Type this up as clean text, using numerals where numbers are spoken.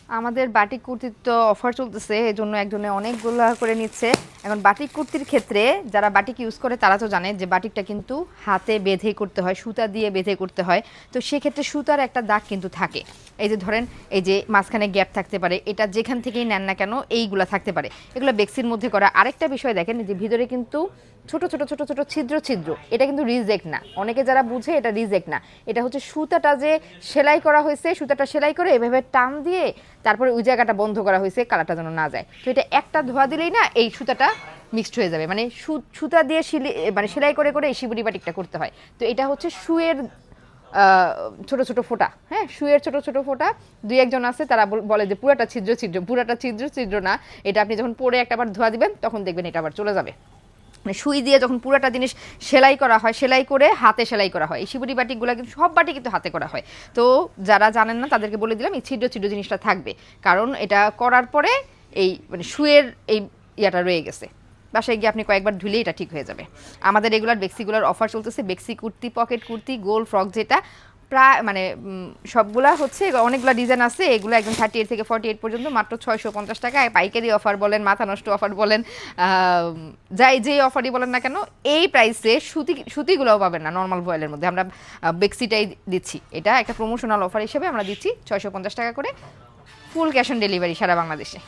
আমাদের বাটিক কুর্তির তো অফার চলতেছে, এজন্য একজনে অনেকগুলো করে নিচ্ছে। এখন বাটিক কুর্তির ক্ষেত্রে যারা বাটিক ইউজ করে তারা তো জানে যে বাটিকটা কিন্তু হাতে বেঁধে করতে হয়, সুতা দিয়ে বেঁধে করতে হয়। তো সেক্ষেত্রে সুতার একটা দাগ কিন্তু থাকে। এই যে ধরেন এই যে মাঝখানে গ্যাপ থাকতে পারে, এটা যেখান থেকেই নেন না কেন এইগুলা থাকতে পারে, এগুলো বেক্সির মধ্যে করা। আরেকটা বিষয় দেখেন যে ভিতরে কিন্তু ছোট ছোট ছোট ছোট ছিদ্র ছিদ্র, এটা কিন্তু রিজেক্ট না। অনেকে যারা বুঝে এটা রিজেক্ট না, এটা হচ্ছে সুতাটা যে সেলাই করা হয়েছে, সুতাটা সেলাই করে এভাবে টান দিয়ে তারপরে ওই জায়গাটা বন্ধ করা হয়েছে কালারটা যেন না যায়। তো এটা একটা ধোয়া দিলেই না এই সুতাটা মিক্সড হয়ে যাবে, মানে সুতা দিয়ে মানে সেলাই করে করে এই শিবুরি বাটিকটা করতে হয়। তো এটা হচ্ছে শুয়ের ছোট ছোট ফোঁটা, হ্যাঁ শুয়ের ছোট ছোট ফোঁটা। দুই একজন আছে তারা বলে যে পুরাটা ছিদ্র ছিদ্র, পুরাটা ছিদ্র ছিদ্র না। এটা আপনি যখন পরে একটাবার ধোয়া দিবেন তখন দেখবেন এটা আবার চলে যাবে। মানে সুই দিয়ে যখন পুরাটা জিনিস সেলাই করা হয়, সেলাই করে হাতে সেলাই করা হয়। এই শিবুরি বাটিকগুলো কিন্তু সব বাটি কিন্তু হাতে করা হয়। তো যারা জানেন না তাদেরকে বলে দিলাম এই ছিদ্র ছিদ্র জিনিসটা থাকবে, কারণ এটা করার পরে এই মানে সুয়ের এই ইয়াটা রয়ে গেছে। বাসায় গিয়ে আপনি কয়েকবার ধুলেই এটা ঠিক হয়ে যাবে। আমাদের রেগুলার বেক্সিগুলোর অফার চলতেছে, বেক্সি কুর্তি, পকেট কুর্তি, গোল ফ্রক, যেটা প্রায় মানে সবগুলা হচ্ছে, অনেকগুলো ডিজাইন আছে। এগুলো একদম 38 থেকে 48 পর্যন্ত মাত্র 650 টাকায়। পাইকারি অফার বলেন, মাথা নষ্ট অফার বলেন, যাই যেই অফারই বলেন না কেন, এই প্রাইসে সুতিগুলোও পাবেন না নর্মাল ভয়েলের মধ্যে। আমরা বেক্সিটাই দিচ্ছি, এটা একটা প্রমোশনাল অফার হিসেবে আমরা দিচ্ছি 650 টাকা করে, ফুল ক্যাশ অন ডেলিভারি সারা বাংলাদেশে।